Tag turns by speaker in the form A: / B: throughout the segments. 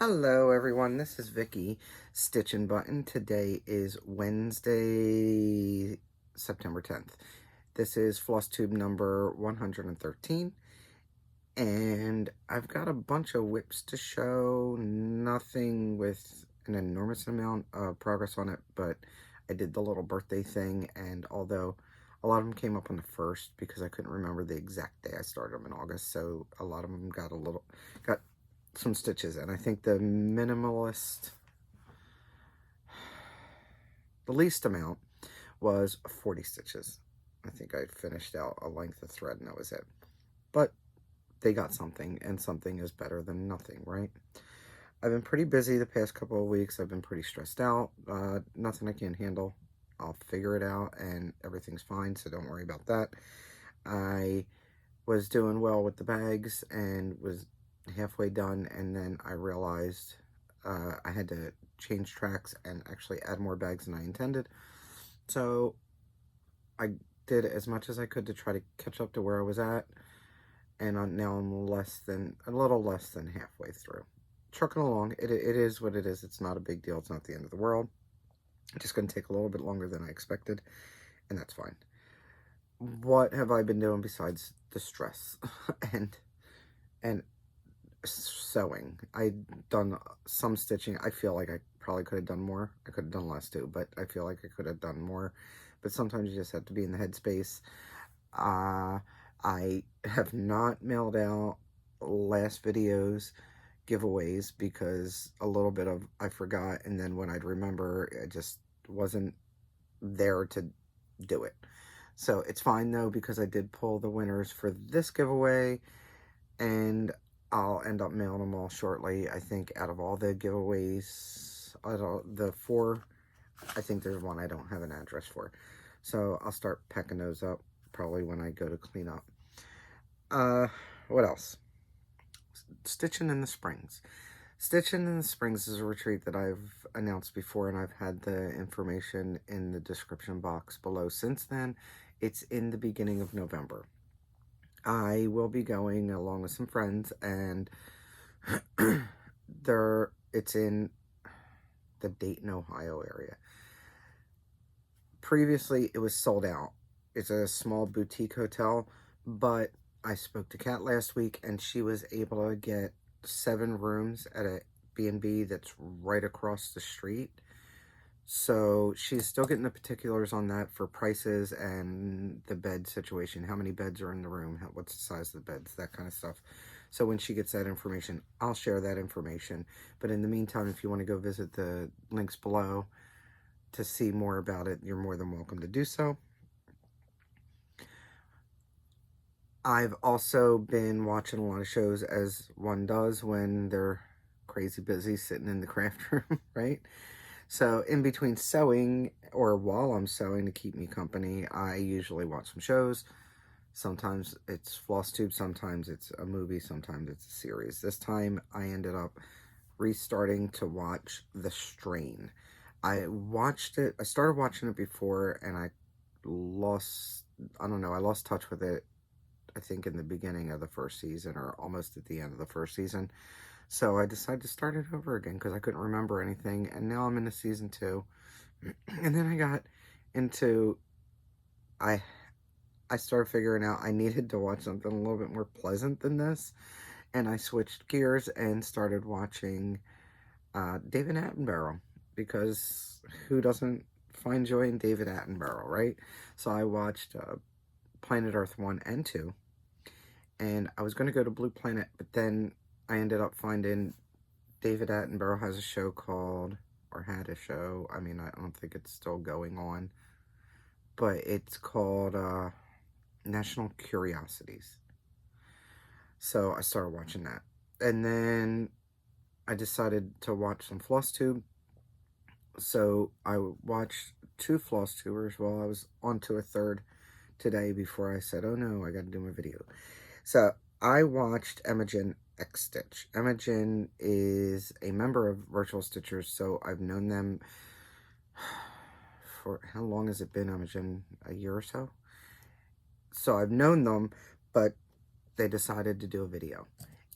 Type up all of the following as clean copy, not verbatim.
A: Hello everyone, this is Vicky StitchNButton. Today is Wednesday, September 10th. This is Flosstube number 113, and I've got a bunch of WIPs to show, nothing with an enormous amount of progress on it, but I did the little birthday thing, and although a lot of them came up on the 1st because I couldn't remember the exact day I started them in August, so a lot of them got some stitches, and I think the least amount was 40 stitches. I think I finished out a length of thread and that was it. But they got something, and something is better than nothing, right? I've been pretty busy the past couple of weeks. I've been pretty stressed out. Nothing I can't handle. I'll figure it out and everything's fine, so don't worry about that. I was doing well with the bags and was halfway done, and then I realized I had to change tracks and actually add more bags than I intended. So I did as much as I could to try to catch up to where I was at, and now I'm a little less than halfway through. Trucking along. It is what it is. It's not a big deal. It's not the end of the world. It's just going to take a little bit longer than I expected, and that's fine. What have I been doing besides the stress and sewing? I've done some stitching. I feel like I probably could have done more. I could have done less too, but I feel like I could have done more. But sometimes you just have to be in the headspace. I have not mailed out last video's giveaways because a little bit of I forgot, and then when I'd remember, I just wasn't there to do it. So it's fine though, because I did pull the winners for this giveaway, and I'll end up mailing them all shortly. I think out of all the giveaways, the 4, I think there's one I don't have an address for. So I'll start packing those up probably when I go to clean up. What else? Stitching in the Springs. Stitching in the Springs is a retreat that I've announced before, and I've had the information in the description box below since then. It's in the beginning of November. I will be going along with some friends, and it's in the Dayton, Ohio area. Previously, it was sold out. It's a small boutique hotel, but I spoke to Kat last week, and she was able to get 7 rooms at a B&B that's right across the street. So she's still getting the particulars on that for prices and the bed situation. How many beds are in the room? What's the size of the beds? That kind of stuff. So when she gets that information, I'll share that information. But in the meantime, if you want to go visit the links below to see more about it, you're more than welcome to do so. I've also been watching a lot of shows, as one does when they're crazy busy sitting in the craft room, right? So in between sewing, or while I'm sewing to keep me company, I usually watch some shows. Sometimes it's Flosstube, sometimes it's a movie, sometimes it's a series. This time I ended up restarting to watch The Strain. I started watching it before, and I lost touch with it, I think in the beginning of the first season, or almost at the end of the first season. So I decided to start it over again because I couldn't remember anything, and now I'm into season 2. And then I got into, I started figuring out I needed to watch something a little bit more pleasant than this, and I switched gears and started watching David Attenborough, because who doesn't find joy in David Attenborough, right? So I watched Planet Earth 1 and 2, and I was going to go to Blue Planet, but then I ended up finding David Attenborough has a show called, or had a show, I mean, I don't think it's still going on, but it's called National Curiosities. So I started watching that. And then I decided to watch some Flosstube. So I watched 2 Flosstubers while I was on to a 3rd today before I said, oh no, I got to do my video. So I watched Imogen X Stitch. Imogen is a member of Virtual Stitchers, so I've known them for, how long has it been, Imogen? A year or so? So I've known them, but they decided to do a video.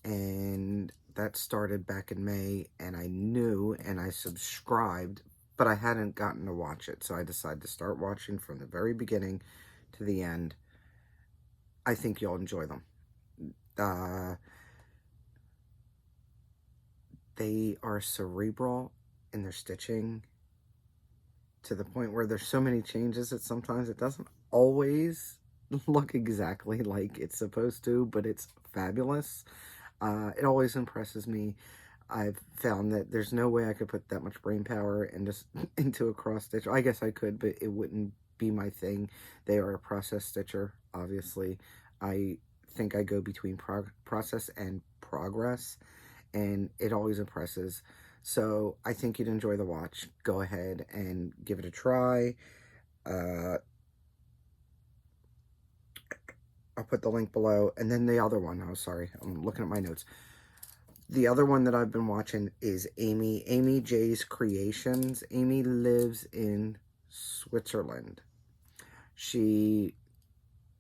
A: and that started back in May, and I knew and I subscribed, but I hadn't gotten to watch it, so I decided to start watching from the very beginning to the end. I think you'll enjoy them. They are cerebral in their stitching to the point where there's so many changes that sometimes it doesn't always look exactly like it's supposed to, but it's fabulous. It always impresses me. I've found that there's no way I could put that much brain power into a cross stitch. I guess I could, but it wouldn't be my thing. They are a process stitcher, obviously. I think I go between process and progress, and it always impresses. So I think you'd enjoy the watch. Go ahead and give it a try. I'll put the link below. And then the other one, oh sorry, I'm looking at my notes. The other one that I've been watching is Amy J's Creations. Amy lives in Switzerland. She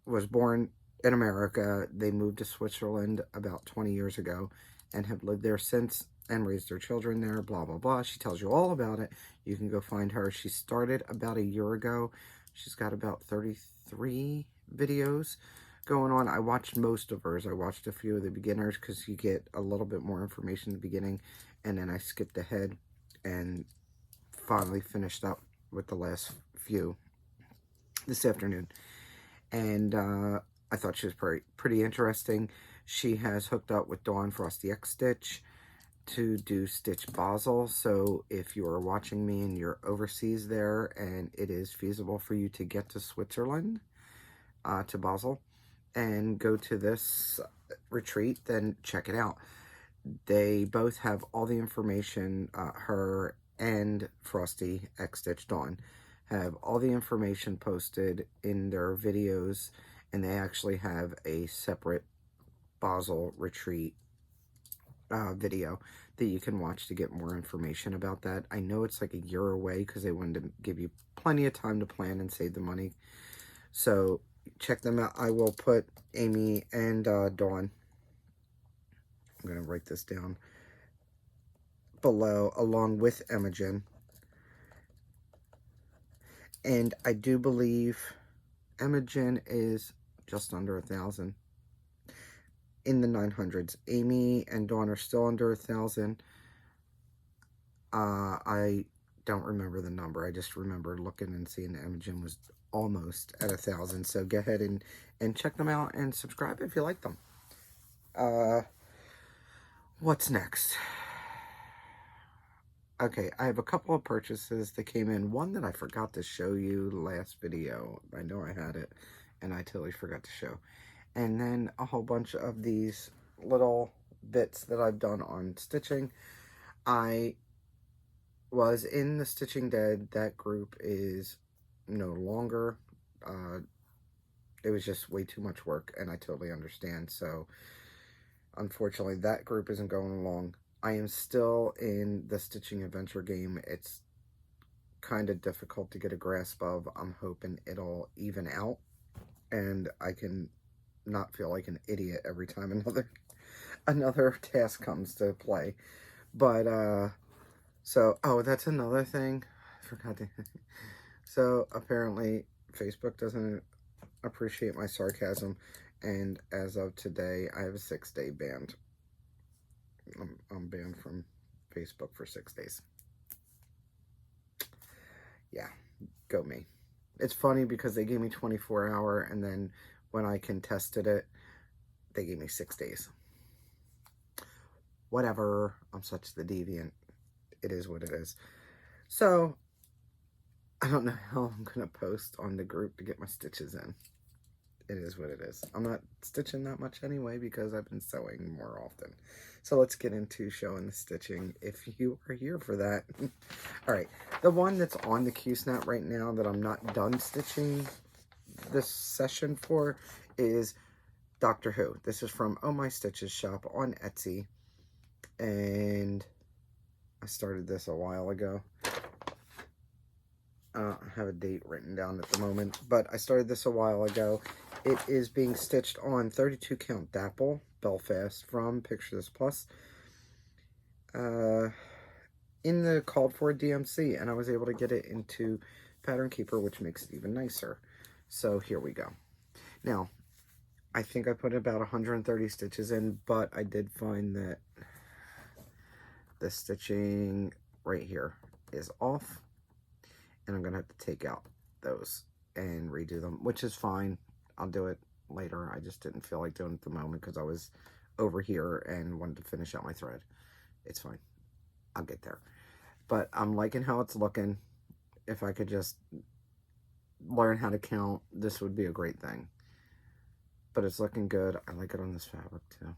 A: was born in America. They moved to Switzerland about 20 years ago and have lived there since and raised their children there, blah, blah, blah. She tells you all about it. You can go find her. She started about a year ago. She's got about 33 videos going on. I watched most of hers. I watched a few of the beginners because you get a little bit more information in the beginning, and then I skipped ahead and finally finished up with the last few this afternoon. And I thought she was pretty interesting. She has hooked up with Dawn Frosty X Stitch to do Stitch Basel. So if you are watching me and you're overseas there and it is feasible for you to get to Switzerland, to Basel, and go to this retreat, then check it out. They both have all the information. Her and Frosty X Stitch Dawn have all the information posted in their videos, and they actually have a separate Basel retreat video that you can watch to get more information about that. I know it's like a year away because they wanted to give you plenty of time to plan and save the money. So check them out. I will put Amy and Dawn, I'm going to write this down below, along with Imogen. And I do believe Imogen is just under 1,000. In the 900s. Amy and Dawn are still under 1,000. I don't remember the number. I just remember looking and seeing that Imogen was almost at 1,000. So go ahead and check them out and subscribe if you like them. What's next? Okay, I have a couple of purchases that came in. One that I forgot to show you last video. I know I had it, and I totally forgot to show. And then a whole bunch of these little bits that I've done on stitching. I was in the Stitching Dead. That group is no longer. It was just way too much work, and I totally understand. So, unfortunately, that group isn't going along. I am still in the Stitching Adventure game. It's kind of difficult to get a grasp of. I'm hoping it'll even out, and I can not feel like an idiot every time another task comes to play. But so that's another thing I forgot to so apparently Facebook doesn't appreciate my sarcasm, and as of today I have a 6-day ban. I'm banned from Facebook for 6 days. Yeah, go me. It's funny because they gave me 24-hour, and then when I contested it, they gave me 6 days. Whatever. I'm such the deviant. It is what it is. So, I don't know how I'm going to post on the group to get my stitches in. It is what it is. I'm not stitching that much anyway because I've been sewing more often. So let's get into showing the stitching if you are here for that. Alright, the one that's on the Q-Snap right now that I'm not done stitching this session for is Doctor Who. This is from Oh My Stitches shop on Etsy, and I started this a while ago. I have a date written down at the moment, but I started this a while ago. It is being stitched on 32 count Dapple Belfast from Picture This Plus in the called for DMC, and I was able to get it into Pattern Keeper, which makes it even nicer. So here we go. Now, I think I put about 130 stitches in, but I did find that the stitching right here is off, and I'm gonna have to take out those and redo them, which is fine. I'll do it later. I just didn't feel like doing it at the moment because I was over here and wanted to finish out my thread. It's fine. I'll get there. But I'm liking how it's looking. If I could just learn how to count, this would be a great thing. But it's looking good. I like it on this fabric too.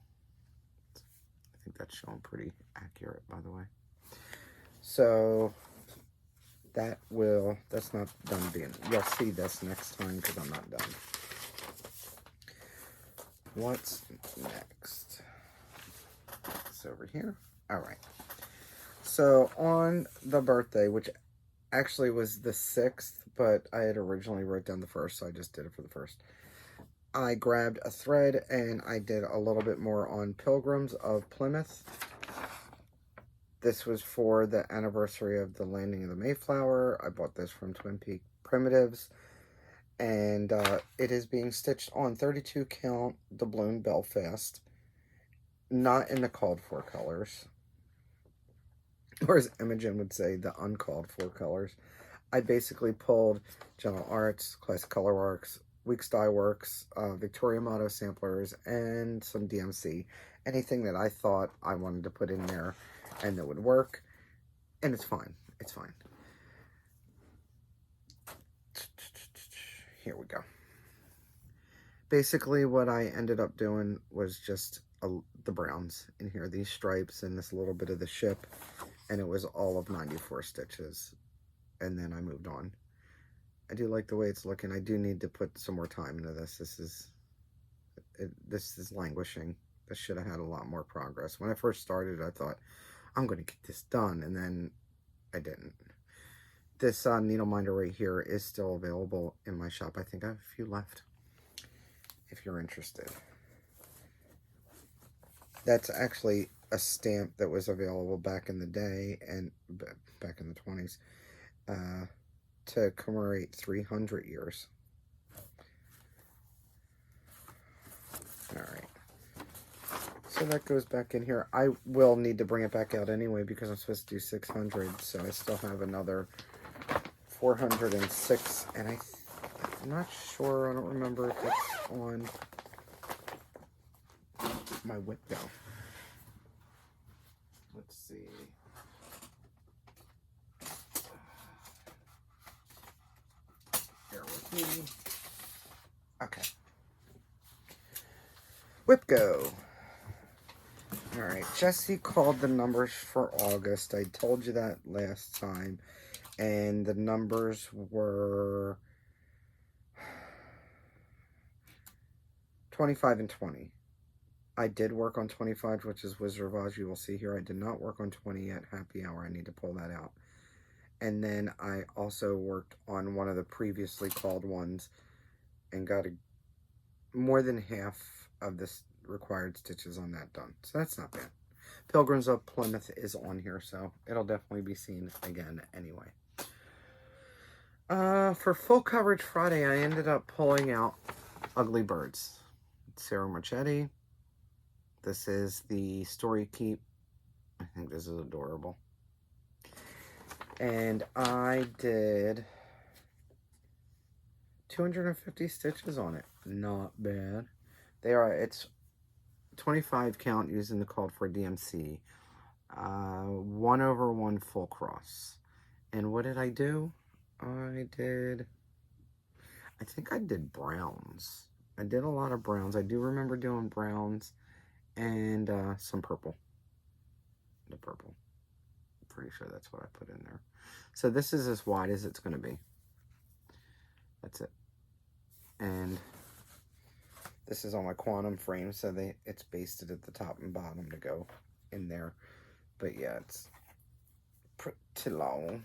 A: I think that's showing pretty accurate, by the way. So that's not done being, you'll see this next time because I'm not done. What's next? It's over here. All right. So on the birthday, which actually was the 6th, but I had originally wrote down the 1st, so I just did it for the 1st. I grabbed a thread and I did a little bit more on Pilgrims of Plymouth. This was for the anniversary of the landing of the Mayflower. I bought this from Twin Peak Primitives. And it is being stitched on 32 count doubloon Belfast. Not in the called for colors. Or as Imogen would say, the uncalled for colors. I basically pulled Gentle Arts, Classic Color Works, Weeks Dye Works, Victoria Motto samplers, and some DMC. Anything that I thought I wanted to put in there and that would work. And it's fine. It's fine. Here we go. Basically, what I ended up doing was just the browns in here. These stripes and this little bit of the ship. And it was all of 94 stitches. And then I moved on. I do like the way it's looking. I do need to put some more time into this. This is languishing. This should have had a lot more progress. When I first started, I thought, I'm going to get this done. And then I didn't. This needle minder right here is still available in my shop. I think I have a few left if you're interested. That's actually a stamp that was available back in the day and back in the 20s to commemorate 300 years. All right. So that goes back in here. I will need to bring it back out anyway because I'm supposed to do 600. So I still have another 406. And I'm not sure. I don't remember if it's on my WIP Go. Let's see. Bear with me. Okay. WIP Go. Alright, Jessie called the numbers for August. I told you that last time. And the numbers were 25 and 20. I did work on 25, which is Wizard of Oz. You will see here. I did not work on 20 yet. Happy Hour. I need to pull that out. And then I also worked on one of the previously called ones and got more than half of this required stitches on that done. So that's not bad. Pilgrims of Plymouth is on here, so it'll definitely be seen again anyway. For full coverage Friday, I ended up pulling out Ugly Birds. Sarah Marchetti. This is the Story Keep. I think this is adorable. And I did 250 stitches on it. Not bad. It's 25 count using the called for DMC. 1/1 full cross. And what did I do? I think I did browns. I did a lot of browns. I do remember doing browns and some purple. The purple. I'm pretty sure that's what I put in there. So this is as wide as it's going to be. That's it. And this is on my quantum frame, so it's basted at the top and bottom to go in there. But yeah, it's pretty long.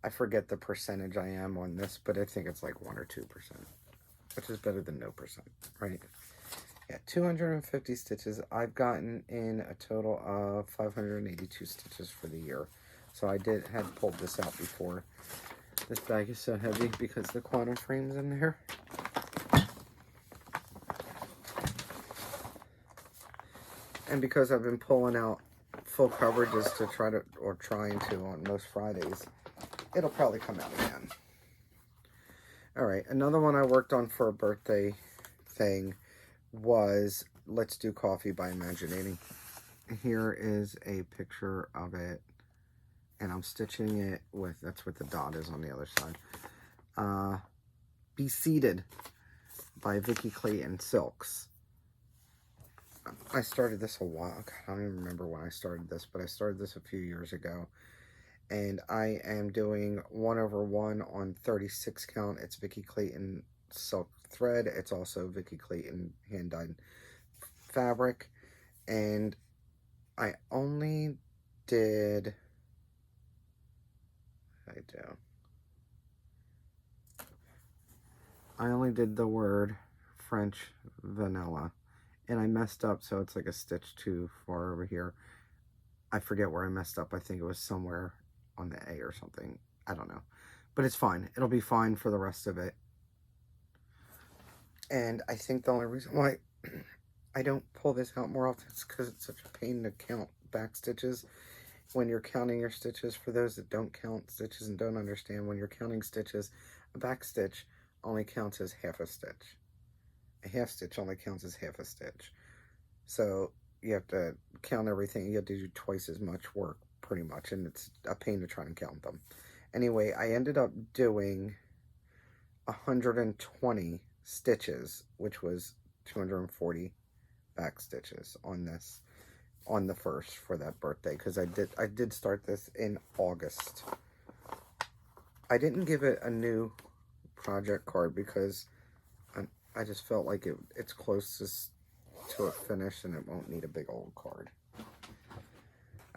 A: I forget the percentage I am on this, but I think it's like 1 or 2%, which is better than no percent, right? Yeah, 250 stitches. I've gotten in a total of 582 stitches for the year. So I had pulled this out before. This bag is so heavy because the quantum frame's in there. And because I've been pulling out full coverages to trying to on most Fridays, it'll probably come out again. All right, another one I worked on for a birthday thing was Let's Do Coffee by Imaginating. Here is a picture of it, and I'm stitching it with, that's what the dot is on the other side. Be Seated by Vicky Clayton Silks. I started this a while, I don't even remember when I started this, but I started this a few years ago. And I am doing 1/1 on 36 count. It's Vicky Clayton silk thread. It's also Vicky Clayton hand-dyed fabric. And I only did, I only did the word French vanilla. And I messed up, so it's like a stitch too far over here. I forget where I messed up. I think it was somewhere on the A or something. I don't know. But it's fine. It'll be fine for the rest of it. And I think the only reason why I don't pull this out more often is because it's such a pain to count back stitches. When you're counting your stitches, for those that don't count stitches and don't understand, when you're counting stitches, a back stitch only counts as half a stitch. A half stitch only counts as half a stitch. So you have to count everything. You have to do twice as much work, pretty much, and it's a pain to try and count them. Anyway, I ended up doing 120 stitches, which was 240 back stitches on this, on the first for that birthday, because I did start this in August. I didn't give it a new project card because I just felt like it's closest to a finish and it won't need a big old card.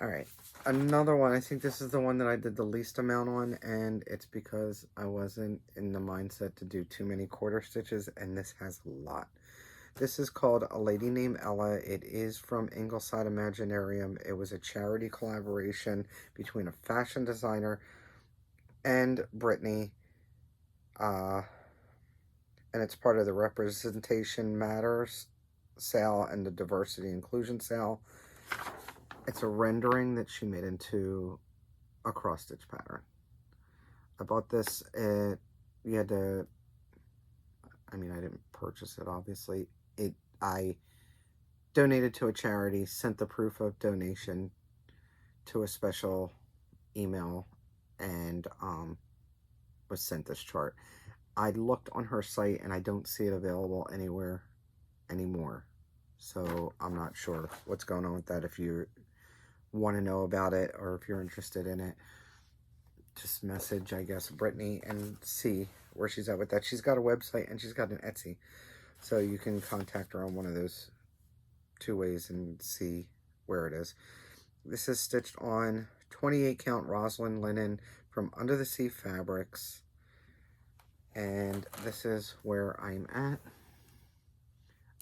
A: All right, another one. I think this is the one that I did the least amount on, and it's because I wasn't in the mindset to do too many quarter stitches, and this has a lot. This is called A Lady Named Ella. It is from Ingleside Imaginarium. It was a charity collaboration between a fashion designer and Brittany, and it's part of the Representation Matters sale and the Diversity Inclusion sale. It's a rendering that she made into a cross stitch pattern. I bought this at, you had to, I mean, I didn't purchase it, obviously. I donated to a charity, sent the proof of donation to a special email, and was sent this chart. I looked on her site and I don't see it available anywhere anymore. So I'm not sure what's going on with that. If you want to know about it or if you're interested in it, just message, I guess, Brittany and see where she's at with that. She's got a website and she's got an Etsy. So you can contact her on one of those two ways and see where it is. This is stitched on 28 count Roslyn linen from Under the Sea Fabrics. And this is where I'm at.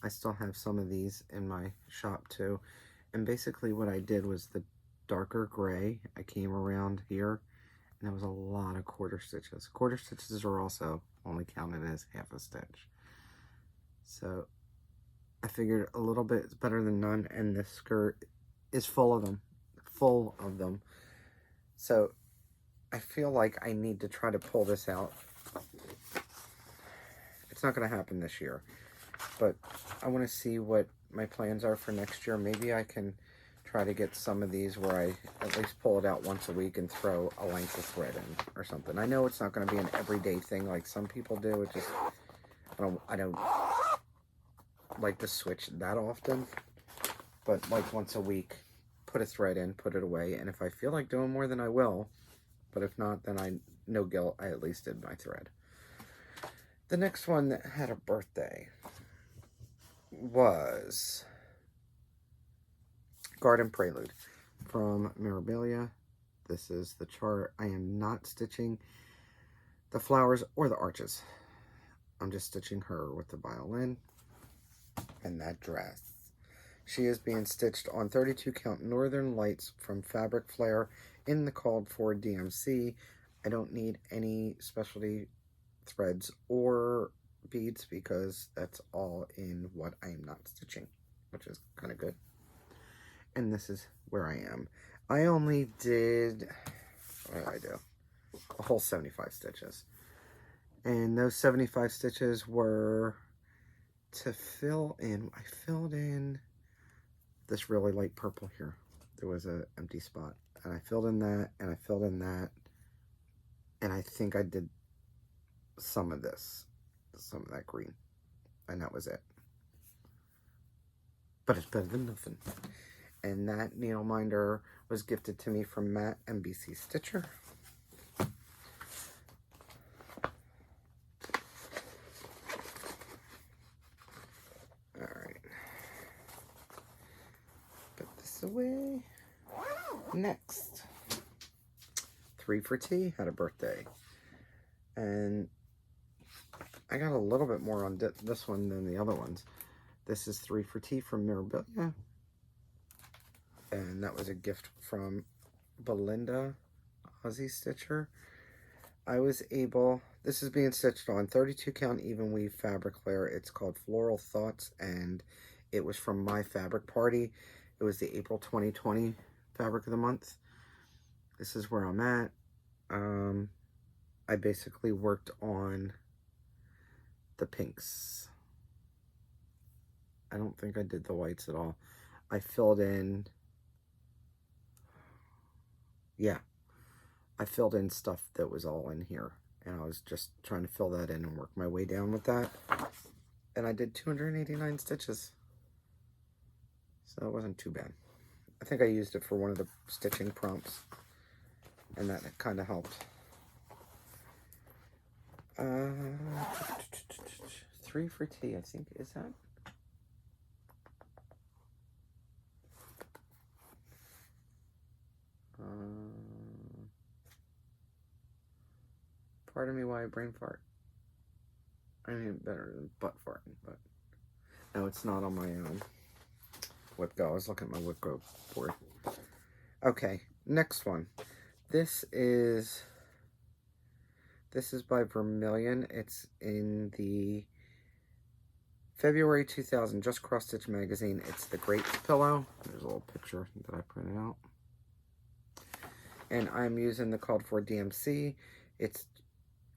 A: I still have some of these in my shop too. And basically what I did was the darker gray, I came around here, and there was a lot of quarter stitches. Quarter stitches are also only counted as half a stitch. So I figured a little bit is better than none, and this skirt is full of them. So I feel like I need to try to pull this out. It's not going to happen this year, but I want to see what my plans are for next year. Maybe I can try to get some of these where I at least pull it out once a week and throw a length of thread in or something. I know it's not going to be an everyday thing like some people do. It just, I don't like to switch that often, but like once a week, put a thread in, put it away, and if I feel like doing more, then I will. But if not, then no guilt, I at least did my thread. The next one that had a birthday was Garden Prelude from Mirabilia. This is the chart. I am not stitching the flowers or the arches. I'm just stitching her with the violin and that dress. She is being stitched on 32 count Northern Lights from Fabric Flare in the called for DMC. I don't need any specialty threads or beads because that's all in what I am not stitching, which is kind of good. And this is where I am. I only did, what did I do? A whole 75 stitches. And those 75 stitches were to fill in, I filled in this really light purple here. There was an empty spot. And I filled in that, and I filled in that. And I think I did some of this, some of that green. And that was it. But it's better than nothing. And that needle minder was gifted to me from Matt, MBC Stitcher. Alright. Put this away. Next. 3 for Tea had a birthday. And I got a little bit more on this one than the other ones. This is 3 for Tea from Mirabilia. And that was a gift from Belinda, Aussie Stitcher. I was able, this is being stitched on 32 count even weave fabric flare. It's called Floral Thoughts, and it was from my fabric party. It was the April 2020 fabric of the month. This is where I'm at. I basically worked on the pinks. I don't think I did the whites at all. I filled in, yeah, I filled in stuff that was all in here, and I was just trying to fill that in and work my way down with that. And I did 289 stitches, so it wasn't too bad. I think I used it for one of the stitching prompts, and that kind of helped. 3 for Tea, I think, is that? Pardon me why I brain fart. I mean, better than butt farting, but no, it's not on my WIP Go. I was looking at my WIP Go board. Okay, next one. This is by Vermilion. It's in the February 2000 Just Cross Stitch magazine. It's the Great Pillow. There's a little picture that I printed out. And I'm using the called for DMC. It's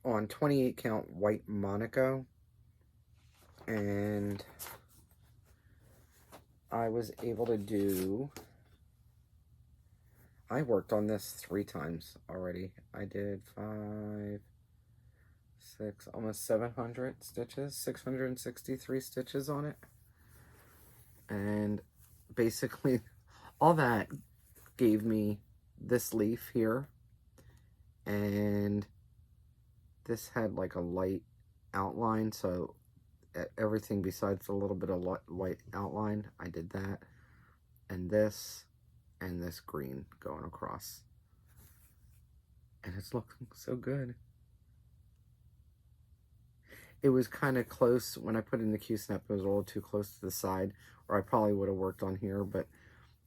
A: on 28 count white Monaco. And I was able to do, I worked on this 3 times already. I did 5, 6, almost 700 stitches, 663 stitches on it. And basically all that gave me this leaf here, and this had like a light outline, so everything besides a little bit of white outline, I did that, and this green going across, and it's looking so good. It was kind of close when I put in the Q-snap. It was a little too close to the side, or I probably would have worked on here, but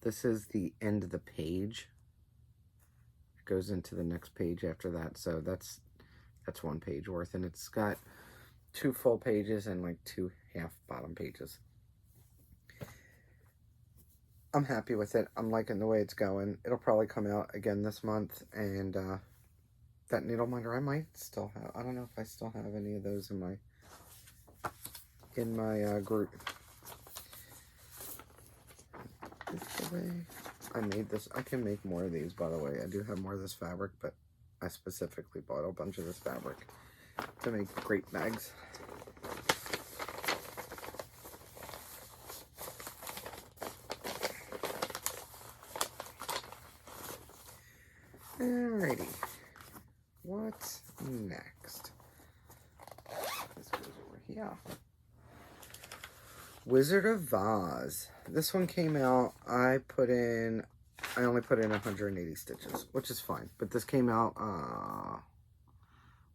A: this is the end of the page. It goes into the next page after that, so that's 1 page worth, and it's got 2 full pages and like 2 half bottom pages. I'm happy with it. I'm liking the way it's going. It'll probably come out again this month, and that needle minder I might still have. I don't know if I still have any of those in my group. I made this. I can make more of these, by the way. I do have more of this fabric, but I specifically bought a bunch of this fabric to make great bags. Alrighty, what's next? This goes over here. Wizard of Oz. This one came out, I put in I only put in 180 stitches, which is fine. But this came out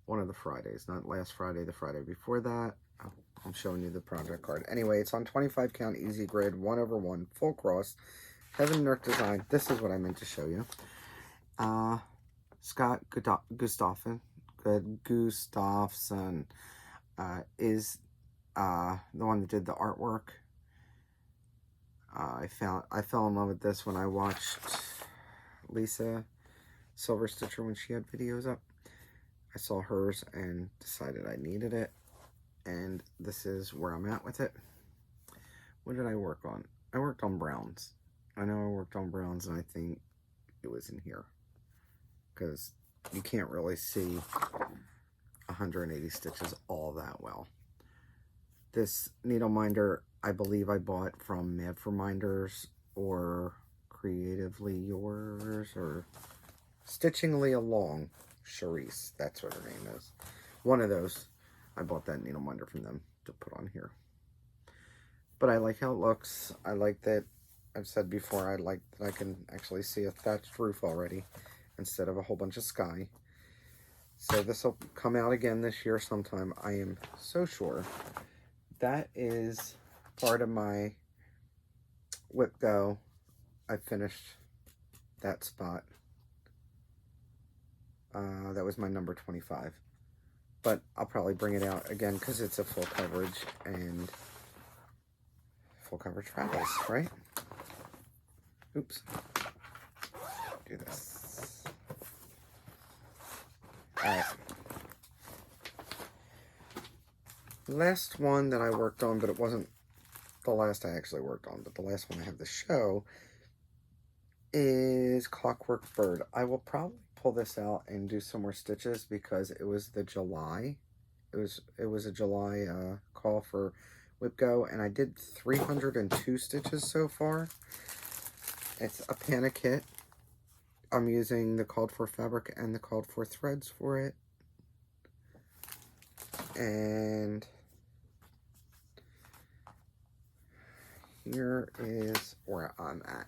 A: one of the Fridays, not last Friday, the Friday before that. Oh, I'm showing you the project card. Anyway, it's on 25 count, easy grid, 1/1, full cross, Heaven and Earth design. This is what I meant to show you. Scott Gustafson is the one that did the artwork. I fell in love with this when I watched Lisa Silver Stitcher when she had videos up. I saw hers and decided I needed it, and this is where I'm at with it. What did I work on? I worked on browns. I know I worked on browns, and I think it was in here, because you can't really see 180 stitches all that well. This needle minder, I believe I bought from Mad for Minders or Creatively Yours or Stitchingly Along. Charisse, that's what her name is. One of those. I bought that needle minder from them to put on here. But I like how it looks. I like that, I've said before, I like that I can actually see a thatched roof already instead of a whole bunch of sky. So this will come out again this year sometime, I am so sure. That is part of my WIP Go. I finished that spot. That was my number 25. But I'll probably bring it out again because it's a full coverage, and full coverage travels, right? Oops. Do this. Alright. Last one that I worked on, but it wasn't the last I actually worked on, but the last one I have to show is Clockwork Bird. I will probably pull this out and do some more stitches because it was the July. It was a July call for WIP Go, and I did 302 stitches so far. It's a panic kit. I'm using the called for fabric and the called for threads for it. And here is where I'm at.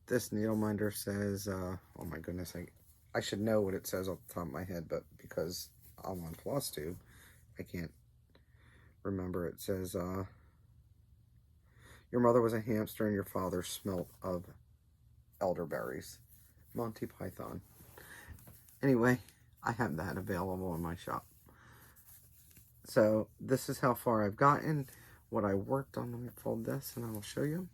A: This needle minder says, oh my goodness, I should know what it says off the top of my head, but because I'm on Flosstube, I can't remember. It says, your mother was a hamster and your father smelt of elderberries. Monty Python. Anyway, I have that available in my shop. So this is how far I've gotten. What I worked on, let me fold this and I will show you.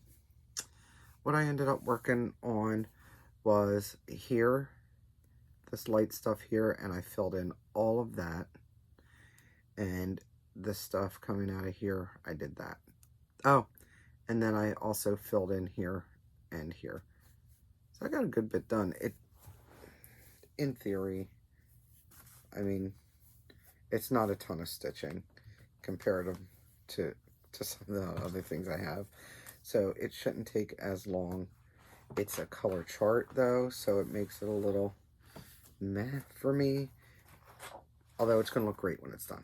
A: What I ended up working on was here, this light stuff here, and I filled in all of that. And this stuff coming out of here, I did that. Oh, and then I also filled in here and here. So I got a good bit done. It, in theory, I mean, it's not a ton of stitching compared to some of the other things I have. So it shouldn't take as long. It's a color chart though, so it makes it a little meh for me. Although it's going to look great when it's done.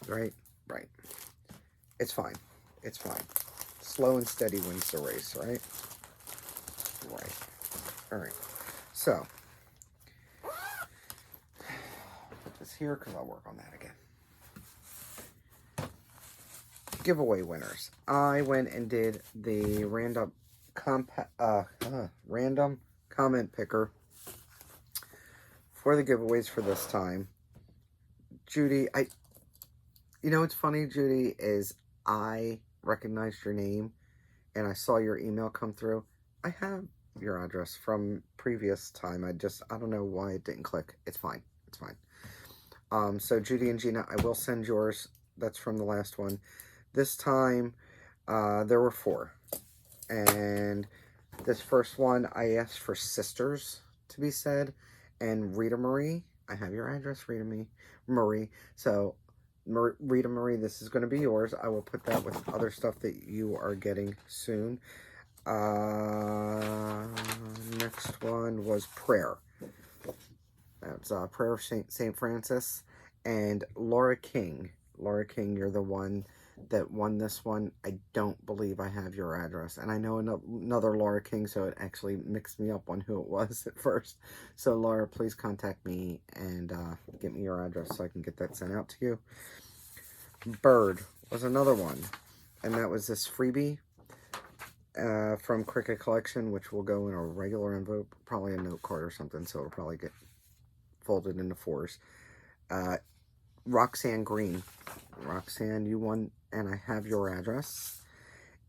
A: Right? Right. It's fine. It's fine. Slow and steady wins the race, right? Right. Alright. So, put this here because I'll work on that again. Giveaway winners. I went and did the random comment picker for the giveaways for this time. Judy, you know what's funny, Judy, is I recognized your name and I saw your email come through. I have your address from previous time. I don't know why it didn't click. It's fine. It's fine. So Judy and Gina, I will send yours. That's from the last one. This time, there were 4. And this first one, I asked for sisters to be said. And Rita Marie, I have your address, Rita Marie. So, Rita Marie, this is going to be yours. I will put that with other stuff that you are getting soon. Next one was Prayer. That's Prayer of St. Francis. And Laura King. Laura King, you're the one that won this one. I don't believe I have your address. And I know another Laura King, so it actually mixed me up on who it was at first. So Laura, please contact me and get me your address so I can get that sent out to you. Bird was another one. And that was this freebie from Cricut Collection, which will go in a regular envelope, probably a note card or something, so it'll probably get folded into fours. Roxanne Green. Roxanne, you won, and I have your address.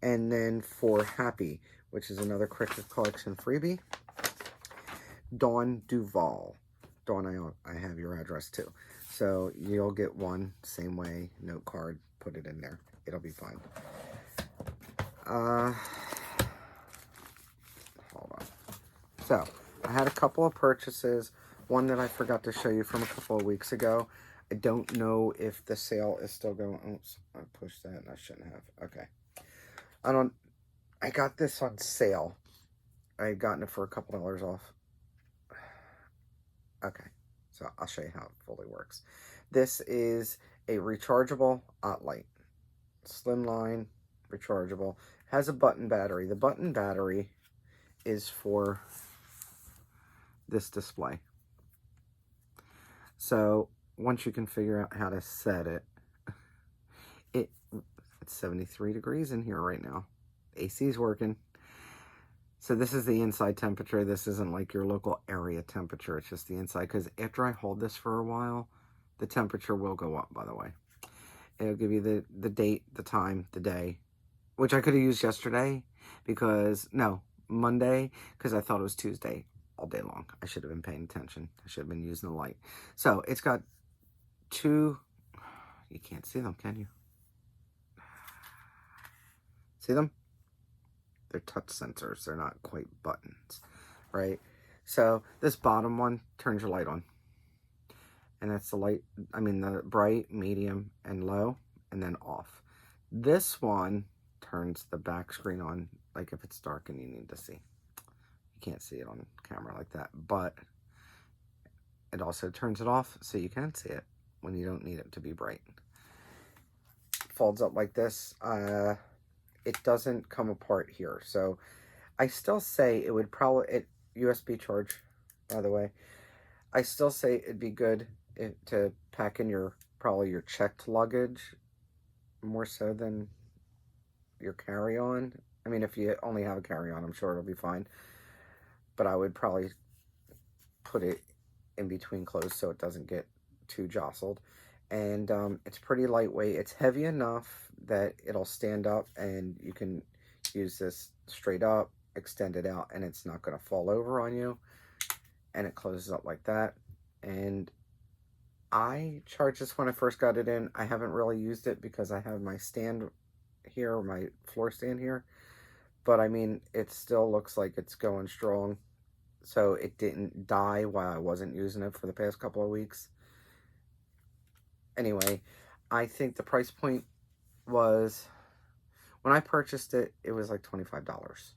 A: And then for Happy, which is another Cricut Collection freebie, Dawn Duval. Dawn, I have your address too. So you'll get one, same way, note card, put it in there. It'll be fine. Hold on. So, I had a couple of purchases. One that I forgot to show you from a couple of weeks ago. I don't know if the sale is still going. Oops, I pushed that and I shouldn't have. Okay. I got this on sale. I had gotten it for a couple dollars off. Okay. So I'll show you how it fully works. This is a rechargeable light. Slimline, rechargeable. Has a button battery. The button battery is for this display. So once you can figure out how to set it, it's 73 degrees in here right now. AC is working. So this is the inside temperature. This isn't like your local area temperature. It's just the inside. Because after I hold this for a while, the temperature will go up, by the way. It'll give you the date, the time, the day, which I could have used yesterday because, no, Monday, because I thought it was Tuesday all day long. I should have been paying attention. I should have been using the light. So it's got two, you can't see them, can you? See them? They're touch sensors. They're not quite buttons, right? So this bottom one turns your light on. And that's the light, I mean the bright, medium, and low, and then off. This one turns the back screen on, like if it's dark and you need to see. You can't see it on camera like that, but it also turns it off so you can see it when you don't need it to be bright. Folds up like this. It doesn't come apart here, so I still say it would probably, USB charge, by the way. I still say it'd be good to pack in probably your checked luggage more so than your carry-on. I mean, if you only have a carry-on, I'm sure it'll be fine. But I would probably put it in between clothes so it doesn't get too jostled. And it's pretty lightweight. It's heavy enough that it'll stand up and you can use this straight up, extend it out, and it's not going to fall over on you. And it closes up like that. And I charged this when I first got it in. I haven't really used it because I have my stand here, my floor stand here. But I mean, it still looks like it's going strong. So it didn't die while I wasn't using it for the past couple of weeks. Anyway, I think the price point was, when I purchased it, it was like $25.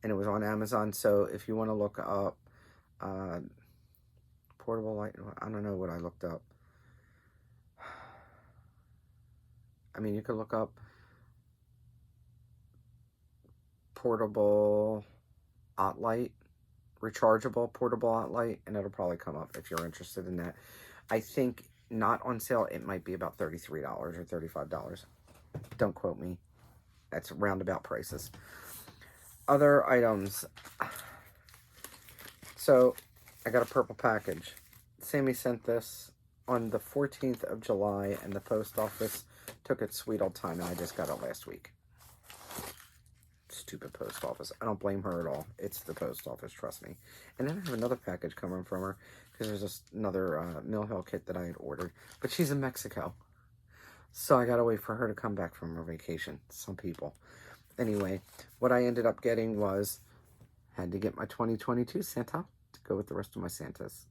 A: And it was on Amazon. So if you want to look up portable light, I don't know what I looked up. I mean, you could look up portable light, rechargeable portable light, and it'll probably come up if you're interested in that. I think not on sale, it might be about $33 or $35. Don't quote me. That's roundabout prices. Other items. So I got a purple package. Sammy sent this on the 14th of July, and the post office took its sweet old time, and I just got it last week. Stupid post office. I don't blame her at all. It's the post office, trust me. And then I have another package coming from her, because there's just another Mill Hill kit that I had ordered. But she's in Mexico, so I gotta wait for her to come back from her vacation. Some people. Anyway, what I ended up getting was, had to get my 2022 Santa to go with the rest of my Santas.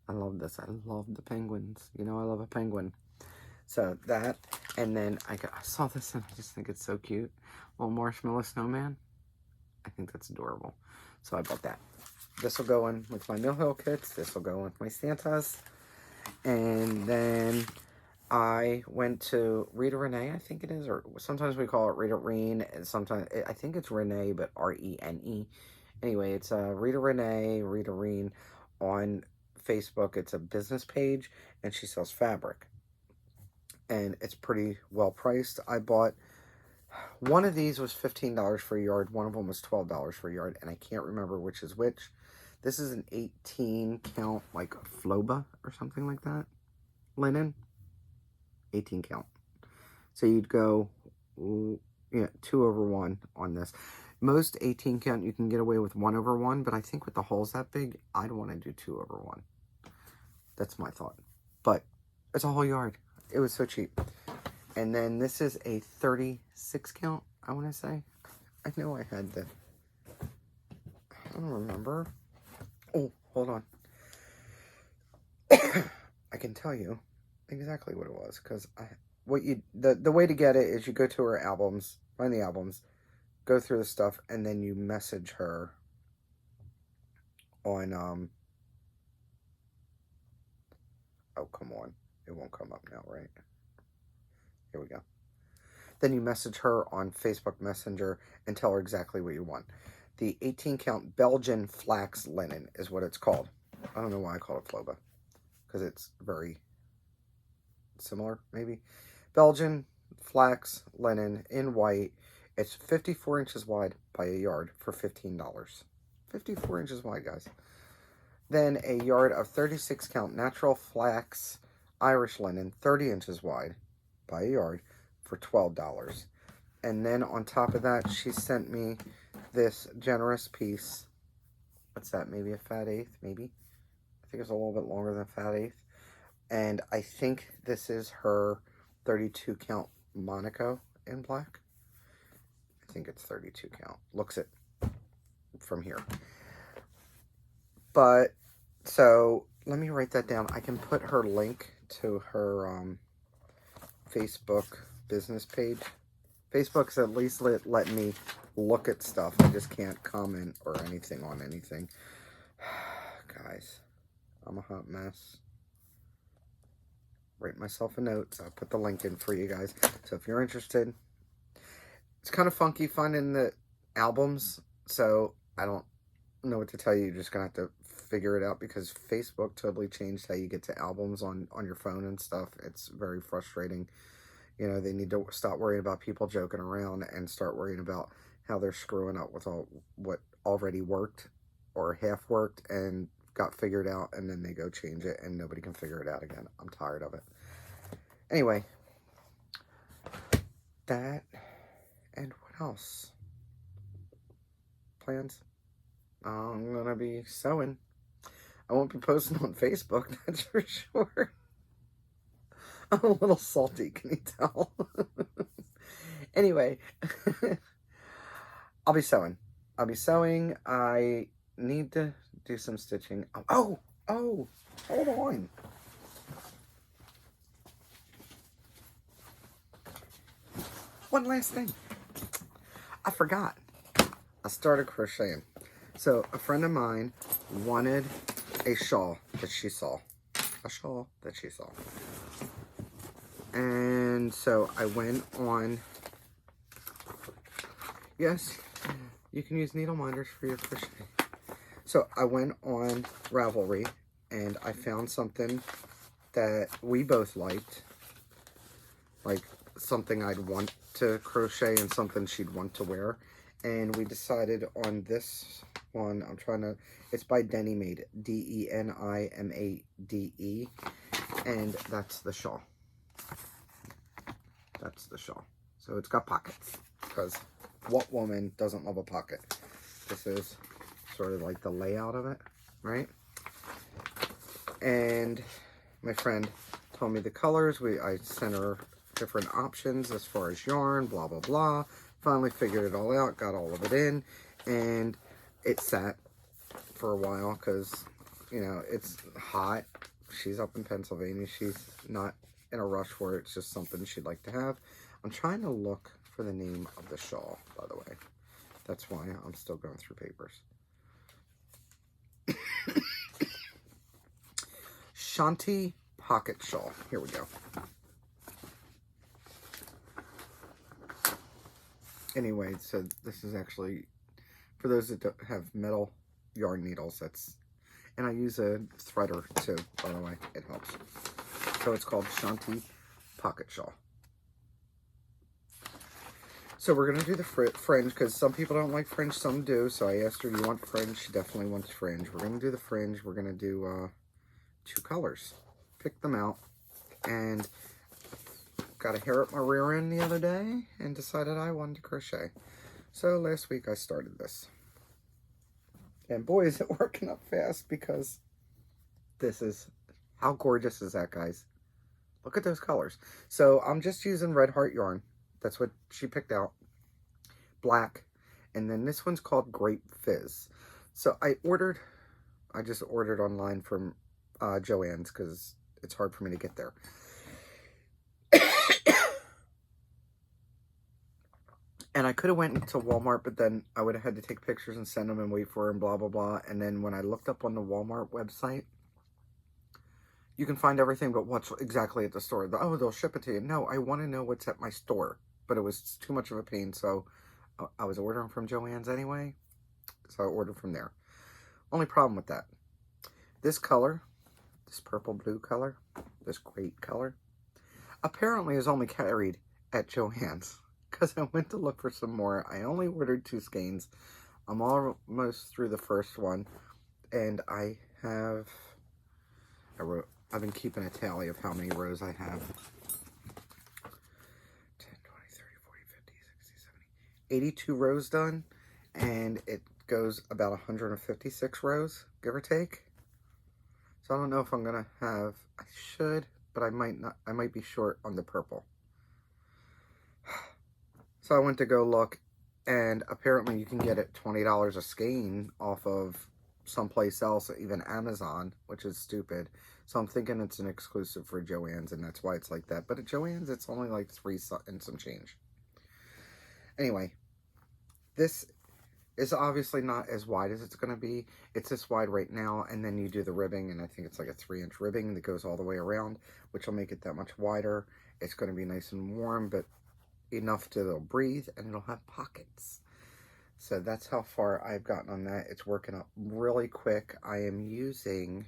A: I love this. I love the penguins. You know, I love a penguin. So that, and then I saw this and I just think it's so cute. Little marshmallow snowman. I think that's adorable. So I bought that. This will go in with my Mill Hill kits. This will go in with my Santas. And then I went to Ritarene, I think it is, or sometimes we call it Ritarene, and sometimes, I think it's Renee, but R-E-N-E. Anyway, it's Ritarene on Facebook. It's a business page, and she sells fabric. And it's pretty well priced. I bought, one of these was $15 for a yard, one of them was $12 for a yard, and I can't remember which is which. This is an 18 count, like Floba or something like that, linen. 18 count. So you'd go 2/1 on this. Most 18 count you can get away with 1/1, but I think with the holes that big, I don't want to do 2/1. That's my thought. But it's a whole yard. It was so cheap. And then this is a 36 count, I want to say. I know I had the, I don't remember. Oh, hold on. I can tell you exactly what it was, because the way to get it is you go to her albums, find the albums, go through the stuff, and then you message her on oh, come on, it won't come up now, right? Here we go. Then you message her on Facebook Messenger and tell her exactly what you want. The 18 count Belgian flax linen is what it's called. I don't know why I call it Floba, because it's very similar, maybe. Belgian flax linen in white. It's 54 inches wide by a yard for $15. 54 inches wide, guys. Then a yard of 36 count natural flax Irish linen, 30 inches wide by a yard for $12. And then on top of that, she sent me this generous piece. What's that? Maybe a fat eighth, maybe. I think it's a little bit longer than a fat eighth. And I think this is her 32 count Monaco in black. I think it's 32 count. Looks it from here. But, so, let me write that down. I can put her link to her Facebook business page. Facebook's at least let me look at stuff. I just can't comment or anything on anything. Guys, I'm a hot mess. Write myself a note, so I'll put the link in for you guys. So if you're interested, it's kind of funky finding the albums, so I don't know what to tell you. You're just going to have to figure it out, because Facebook totally changed how you get to albums on your phone and stuff. It's very frustrating. You know, they need to stop worrying about people joking around and start worrying about how they're screwing up with all what already worked or half worked and got figured out, and then they go change it and nobody can figure it out again. I'm tired of it. Anyway, that, and what else? Plans? I'm gonna be sewing. I won't be posting on Facebook, that's for sure. I'm a little salty, can you tell? Anyway, I'll be sewing. I need to do some stitching. Oh, hold on. One last thing. I forgot. I started crocheting. So a friend of mine wanted a shawl that she saw. And so I went on, yes, you can use needle minders for your crochet. So I went on Ravelry and I found something that we both liked, like something I'd want to crochet and something she'd want to wear. And we decided on this one. It's by Deni-Made, D-E-N-I-M-A-D-E, and that's the shawl. So it's got pockets, because what woman doesn't love a pocket? This is sort of like the layout of it, right? And my friend told me the colors. I sent her different options as far as yarn, blah, blah, blah. Finally figured it all out, got all of it in, and it sat for a while because, you know, it's hot. She's up in Pennsylvania. She's not in a rush for it. It's just something she'd like to have. I'm trying to look for the name of the shawl, by the way. That's why I'm still going through papers. Shanti Pocket Shawl. Here we go. Anyway, so this is actually, for those that don't have metal yarn needles, and I use a threader too, by the way, it helps. So it's called Shanti Pocket Shawl. So we're going to do the fringe, because some people don't like fringe, some do. So I asked her, do you want fringe? She definitely wants fringe. We're going to do the fringe. We're going to do 2 colors. Pick them out. And got a hair up my rear end the other day and decided I wanted to crochet. So last week I started this. And boy, is it working up fast, because this is, how gorgeous is that, guys? Look at those colors. So I'm just using Red Heart yarn. That's what she picked out. Black. And then this one's called Grape Fizz. So I just ordered online from Joann's, because it's hard for me to get there. And I could have went to Walmart, but then I would have had to take pictures and send them and wait for her and blah, blah, blah. And then when I looked up on the Walmart website, you can find everything but what's exactly at the store. Oh, they'll ship it to you. No, I want to know what's at my store. But it was too much of a pain, so I was ordering from Joann's anyway. So I ordered from there. Only problem with that, this color, this purple blue color, this great color, apparently is only carried at Joann's. Because I went to look for some more. I only ordered 2 skeins. I'm almost through the first one. And I've been keeping a tally of how many rows I have. 10, 20, 30, 40, 50, 60, 70, 82 rows done. And it goes about 156 rows, give or take. So I don't know if I'm going to have, I should, but I might not. I might be short on the purple. So I went to go look, and apparently you can get it $20 a skein off of someplace else, even Amazon, which is stupid. So I'm thinking it's an exclusive for Joann's, and that's why it's like that. But at Joann's, it's only like $3 and some change. Anyway, this is obviously not as wide as it's going to be. It's this wide right now, and then you do the ribbing, and I think it's like a 3-inch ribbing that goes all the way around, which will make it that much wider. It's going to be nice and warm, but enough to it'll breathe, and it'll have pockets. So that's how far I've gotten on that. It's working up really quick. I am using,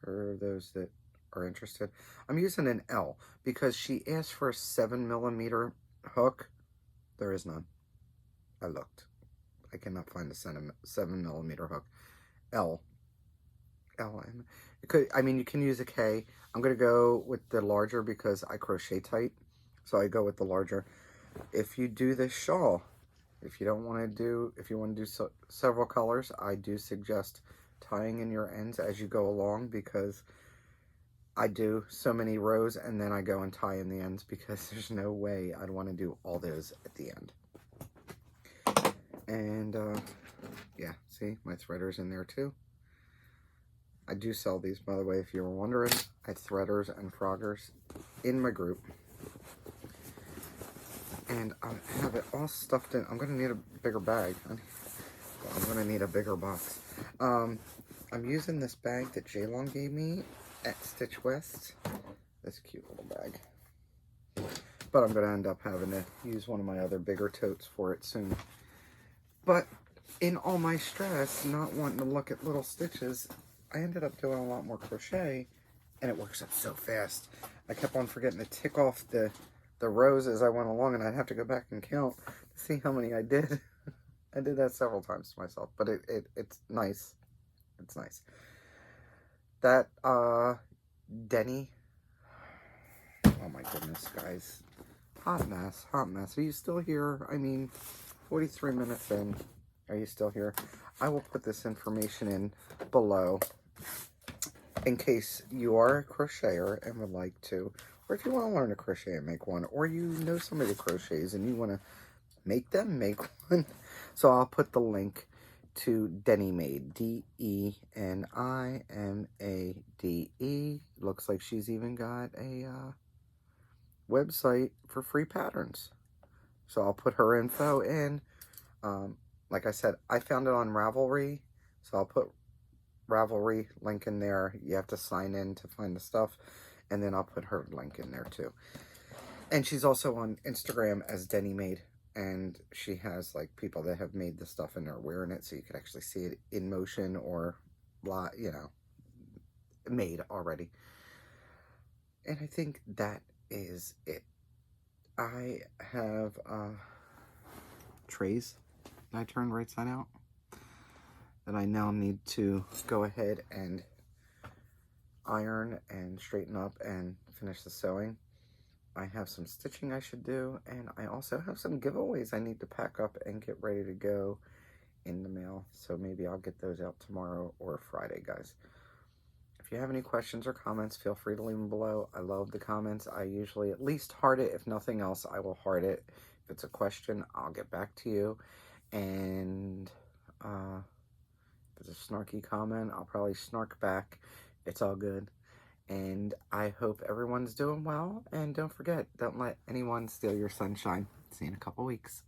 A: for those that are interested, I'm using an L, because she asked for a 7mm hook. There is none. I looked. I cannot find a 7mm hook. L. I mean, you can use a K. I'm going to go with the larger because I crochet tight. So I go with the larger. If you do this shawl, if you want to do several colors, I do suggest tying in your ends as you go along, because I do so many rows and then I go and tie in the ends, because there's no way I'd want to do all those at the end. And yeah, see, my threader's in there too. I do sell these, by the way, if you were wondering. I have threaders and froggers in my group. And I have it all stuffed in. I'm going to need a bigger bag. I'm going to need a bigger box. I'm using this bag that Jaylon gave me at Stitch West. This cute little bag. But I'm going to end up having to use one of my other bigger totes for it soon. But in all my stress, not wanting to look at little stitches, I ended up doing a lot more crochet, and it works up so fast. I kept on forgetting to tick off the rows as I went along, and I'd have to go back and count to see how many I did. I did that several times to myself, but it's nice. It's nice. That Deni. Oh my goodness, guys. Hot mess, hot mess. Are you still here? I mean, 43 minutes in. Are you still here? I will put this information in below in case you are a crocheter and would like to, or if you want to learn to crochet and make one, or you know somebody that crochets and you want to make one. So I'll put the link to Deni-Made, Denimade. Looks like she's even got a website for free patterns. So I'll put her info in. Like I said, I found it on Ravelry, so I'll put Ravelry link in there. You have to sign in to find the stuff, and then I'll put her link in there too. And she's also on Instagram as Deni-Made. and she has like people that have made the stuff and are wearing it, so you could actually see it in motion or, you know, made already. And I think that is it. I have trays that I turned right side out that I now need to go ahead and iron and straighten up and finish the sewing. I have some stitching I should do, and I also have some giveaways I need to pack up and get ready to go in the mail. So maybe I'll get those out tomorrow or Friday, guys. If you have any questions or comments, feel free to leave them below. I love the comments. I usually at least heart it. If nothing else, I will heart it. If it's a question, I'll get back to you. And if it's a snarky comment, I'll probably snark back. It's all good. And I hope everyone's doing well. And don't forget, don't let anyone steal your sunshine. See you in a couple weeks.